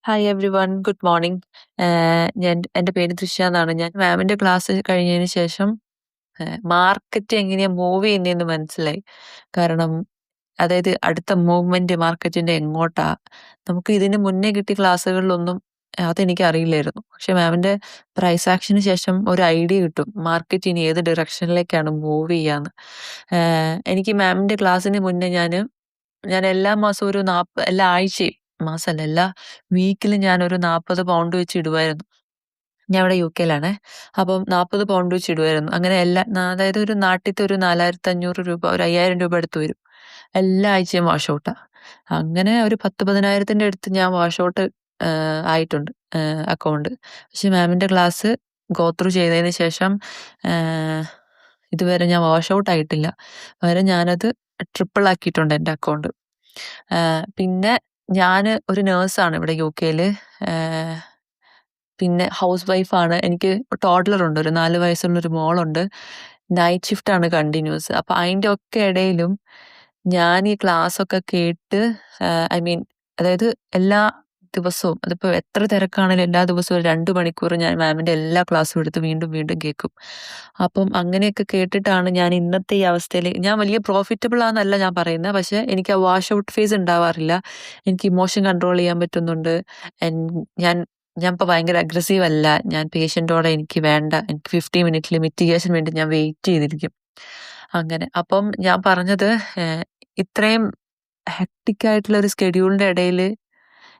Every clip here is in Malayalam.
Hi everyone. Good morning. എൻ്റെ പേര് തൃഷ്യ എന്നാണ്. ഞാൻ മാമിന്റെ ക്ലാസ് കഴിഞ്ഞതിന് ശേഷം മാർക്കറ്റ് എങ്ങനെയാ മൂവ് ചെയ്യുന്നതെന്ന് മനസ്സിലായി. കാരണം അതായത് അടുത്ത മൂവ്മെന്റ് മാർക്കറ്റിന്റെ എങ്ങോട്ടാ, നമുക്ക് ഇതിന് മുന്നേ കിട്ടിയ ക്ലാസ്സുകളിലൊന്നും അതെനിക്ക് അറിയില്ലായിരുന്നു. പക്ഷെ മാമിന്റെ പ്രൈസ് ആക്ഷന് ശേഷം ഒരു ഐഡിയ കിട്ടും മാർക്കറ്റ് ഇനി ഏത് ഡിറക്ഷനിലേക്കാണ് മൂവ് ചെയ്യാന്ന്. എനിക്ക് മാമിന്റെ ക്ലാസ്സിന് മുന്നേ ഞാൻ എല്ലാ മാസവും എല്ലാ ആഴ്ചയും, മാസമല്ല എല്ലാ വീക്കിലും ഞാനൊരു 40 പൗണ്ട് വെച്ച് ഇടുവായിരുന്നു. ഞാൻ ഇവിടെ യുകെയിലാണേ. അപ്പം 40 പൗണ്ട് വെച്ച് ഇടുവായിരുന്നു. അങ്ങനെ അതായത് ഒരു നാട്ടിലത്തെ ഒരു 4,500 രൂപ, ഒരു 5,000 രൂപ അടുത്ത് വരും. എല്ലാ ആഴ്ചയും വാഷ് ഔട്ടാ. അങ്ങനെ ഒരു 10, 10,000ത്തിന്റെ അടുത്ത് ഞാൻ വാഷ് ഔട്ട് ആയിട്ടുണ്ട് അക്കൗണ്ട്. പക്ഷെ മാമിന്റെ ക്ലാസ് ഗോ ത്രൂ ചെയ്തതിന് ശേഷം ഏഹ്, ഇതുവരെ ഞാൻ വാഷ് ഔട്ട് ആയിട്ടില്ല. പകരം ഞാനത് ട്രിപ്പിൾ ആക്കിയിട്ടുണ്ട് എൻ്റെ അക്കൗണ്ട്. പിന്നെ ഞാന് ഒരു നേഴ്സാണ് ഇവിടെ യുകെയില്. ഏഹ് പിന്നെ ഹൗസ് വൈഫാണ്. എനിക്ക് ടോഡ്ലറുണ്ട്. ഒരു 4 വയസ്സുള്ളൊരു മോളുണ്ട്. നൈറ്റ് ഷിഫ്റ്റാണ് കണ്ടിന്യൂസ്. അപ്പൊ അയിന്റെ ഒക്കെ ഇടയിലും ഞാൻ ഈ ക്ലാസ്സൊക്കെ കേട്ട് ഐ മീൻ അതായത് എല്ലാ ദിവസവും, അതിപ്പോ എത്ര തിരക്കാണെങ്കിലും എല്ലാ ദിവസവും ഒരു 2 മണിക്കൂർ ഞാൻ മാമിന്റെ എല്ലാ ക്ലാസ്സും എടുത്ത് വീണ്ടും വീണ്ടും കേൾക്കും. അപ്പം അങ്ങനെയൊക്കെ കേട്ടിട്ടാണ് ഞാൻ ഇന്നത്തെ ഈ ഞാൻ വലിയ പ്രോഫിറ്റബിൾ ആന്നല്ല ഞാൻ പറയുന്നത്. പക്ഷെ എനിക്ക് ആ വാഷ് ഔട്ട് ഫേസ് ഉണ്ടാവാറില്ല. എനിക്ക് ഇമോഷൻ കൺട്രോൾ ചെയ്യാൻ പറ്റുന്നുണ്ട്. എൻ ഞാൻ ഞാനിപ്പോ ഭയങ്കര അഗ്രസീവ് അല്ല. ഞാൻ പേഷ്യന്റോടെ എനിക്ക് വേണ്ട, എനിക്ക് 50 മിനിറ്റില് മിറ്റിഗേഷൻ വേണ്ടി ഞാൻ വെയിറ്റ് ചെയ്തിരിക്കും. അങ്ങനെ. അപ്പം ഞാൻ പറഞ്ഞത് ഇത്രയും ഹെക്ടിക് ആയിട്ടുള്ള ഒരു സ്കെഡ്യൂളിന്റെ ഇടയില്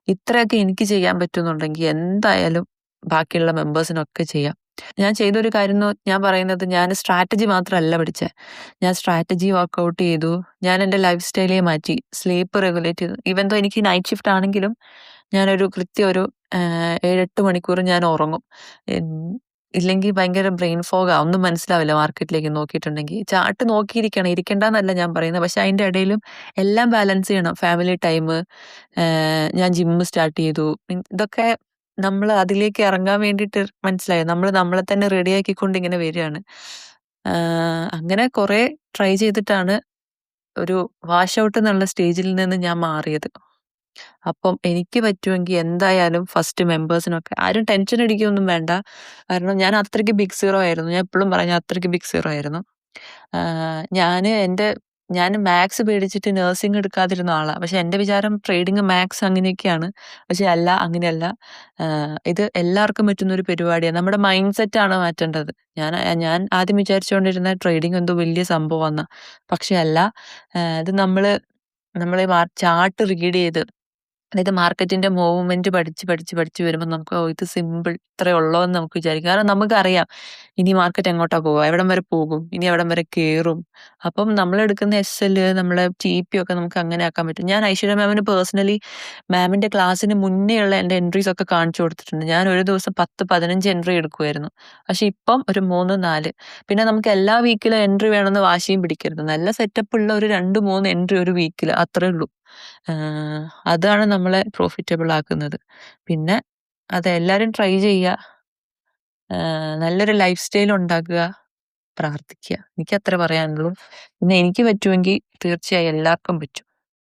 ഇത്രയൊക്കെ എനിക്ക് ചെയ്യാൻ പറ്റുന്നുണ്ടെങ്കിൽ എന്തായാലും ബാക്കിയുള്ള മെമ്പേഴ്സിനൊക്കെ ചെയ്യാം. ഞാൻ ചെയ്തൊരു കാര്യം ഞാൻ പറയുന്നത്, ഞാൻ സ്ട്രാറ്റജി മാത്രമല്ല പഠിച്ചേ. ഞാൻ സ്ട്രാറ്റജി വർക്ക്ഔട്ട് ചെയ്തു. ഞാൻ എൻ്റെ ലൈഫ് സ്റ്റൈലേ മാറ്റി. സ്ലീപ്പ് റെഗുലേറ്റ് ചെയ്തു. ഈവൻ ദോ എനിക്ക് നൈറ്റ് ഷിഫ്റ്റ് ആണെങ്കിലും ഞാനൊരു കൃത്യം ഒരു 7, 8 മണിക്കൂർ ഞാൻ ഉറങ്ങും. എൻ ഇല്ലെങ്കിൽ ഭയങ്കര ബ്രെയിൻ ഫോഗാ. ഒന്നും മനസ്സിലാവില്ല മാർക്കറ്റിലേക്ക് നോക്കിയിട്ടുണ്ടെങ്കിൽ. ചാർട്ട് നോക്കിയിരിക്കണം. ഇരിക്കണ്ടാന്നല്ല ഞാൻ പറയുന്നത്. പക്ഷെ അതിന്റെ ഇടയിലും എല്ലാം ബാലൻസ് ചെയ്യണം. ഫാമിലി ടൈമ്, ഞാൻ ജിമ്മ് സ്റ്റാർട്ട് ചെയ്തു. ഇതൊക്കെ നമ്മള് അതിലേക്ക് ഇറങ്ങാൻ വേണ്ടിയിട്ട് മനസ്സിലായോ? നമ്മള് നമ്മളെ തന്നെ റെഡിയാക്കിക്കൊണ്ട് ഇങ്ങനെ വരാണ്. അങ്ങനെ കുറെ ട്രൈ ചെയ്തിട്ടാണ് ഒരു വാഷ് ഔട്ട് എന്നുള്ള സ്റ്റേജിൽ നിന്ന് ഞാൻ മാറിയത്. അപ്പം എനിക്ക് പറ്റുമെങ്കിൽ എന്തായാലും ഫസ്റ്റ് മെമ്പേഴ്സിനൊക്കെ ആരും ടെൻഷൻ അടിക്കുകയൊന്നും വേണ്ട. കാരണം ഞാൻ അത്രയ്ക്ക് ബിഗ് സീറോ ആയിരുന്നു. ഞാൻ എപ്പളും പറയും, ഞാൻ അത്രയ്ക്ക് ബിഗ് സീറോ ആയിരുന്നു. ഞാന് ഞാൻ മാത്സ് പേടിച്ചിട്ട് നഴ്സിംഗ് എടുക്കാതിരുന്ന ആളാ. പക്ഷെ എന്റെ വിചാരം ട്രേഡിംഗ്, മാത്സ് അങ്ങനെയൊക്കെയാണ്. പക്ഷെ അല്ല, അങ്ങനെയല്ല. ഇത് എല്ലാവർക്കും പറ്റുന്ന ഒരു പരിപാടിയാ. നമ്മുടെ മൈൻഡ് സെറ്റാണ് മാറ്റേണ്ടത്. ഞാൻ ഞാൻ ആദ്യം വിചാരിച്ചുകൊണ്ടിരുന്ന ട്രേഡിംഗ് എന്തോ വലിയ സംഭവമാന്നാ. പക്ഷെ അല്ല. ഇത് നമ്മള് ചാർട്ട് റീഡ് ചെയ്ത്, അതായത് മാർക്കറ്റിന്റെ മൂവ്മെന്റ് പഠിച്ച് പഠിച്ച് പഠിച്ച് വരുമ്പോൾ നമുക്ക് ഇത് സിമ്പിൾ ഇത്രേ ഉള്ളോ എന്ന് നമുക്ക് വിചാരിക്കും. കാരണം നമുക്കറിയാം ഇനി മാർക്കറ്റ് എങ്ങോട്ടാ പോവുക, എവിടം വരെ പോകും, ഇനി എവിടം വരെ കേറും. അപ്പം നമ്മളെടുക്കുന്ന SL, നമ്മളെ TP ഒക്കെ നമുക്ക് അങ്ങനെ ആക്കാൻ പറ്റും. ഞാൻ ഐശ്വര്യ മാമിന് പേഴ്സണലി മാമിന്റെ ക്ലാസ്സിന് മുന്നേ ഉള്ള എൻ്റെ എൻട്രീസ് ഒക്കെ കാണിച്ചു കൊടുത്തിട്ടുണ്ട്. ഞാൻ ഒരു ദിവസം 10, 15 എൻട്രി എടുക്കുമായിരുന്നു. പക്ഷെ ഇപ്പം ഒരു 3, 4. പിന്നെ നമുക്ക് എല്ലാ വീക്കിലും എൻട്രി വേണമെന്ന് വാശിയും പിടിക്കരുത്. നല്ല സെറ്റപ്പ് ഉള്ള ഒരു 2, 3 എൻട്രി ഒരു വീക്കിൽ, അത്രേ ഉള്ളൂ. ആഹ് അതാണ് നമ്മളെ പ്രോഫിറ്റബിൾ ആക്കുന്നത്. പിന്നെ അതെല്ലാരും ട്രൈ ചെയ്യുക. നല്ലൊരു ലൈഫ് സ്റ്റൈൽ ഉണ്ടാക്കുക, പ്രാർത്ഥിക്കുക. എനിക്കത്രേ പറയാനുള്ളൂ. പിന്നെ എനിക്ക് പറ്റുമെങ്കിൽ തീർച്ചയായും എല്ലാവർക്കും പറ്റും.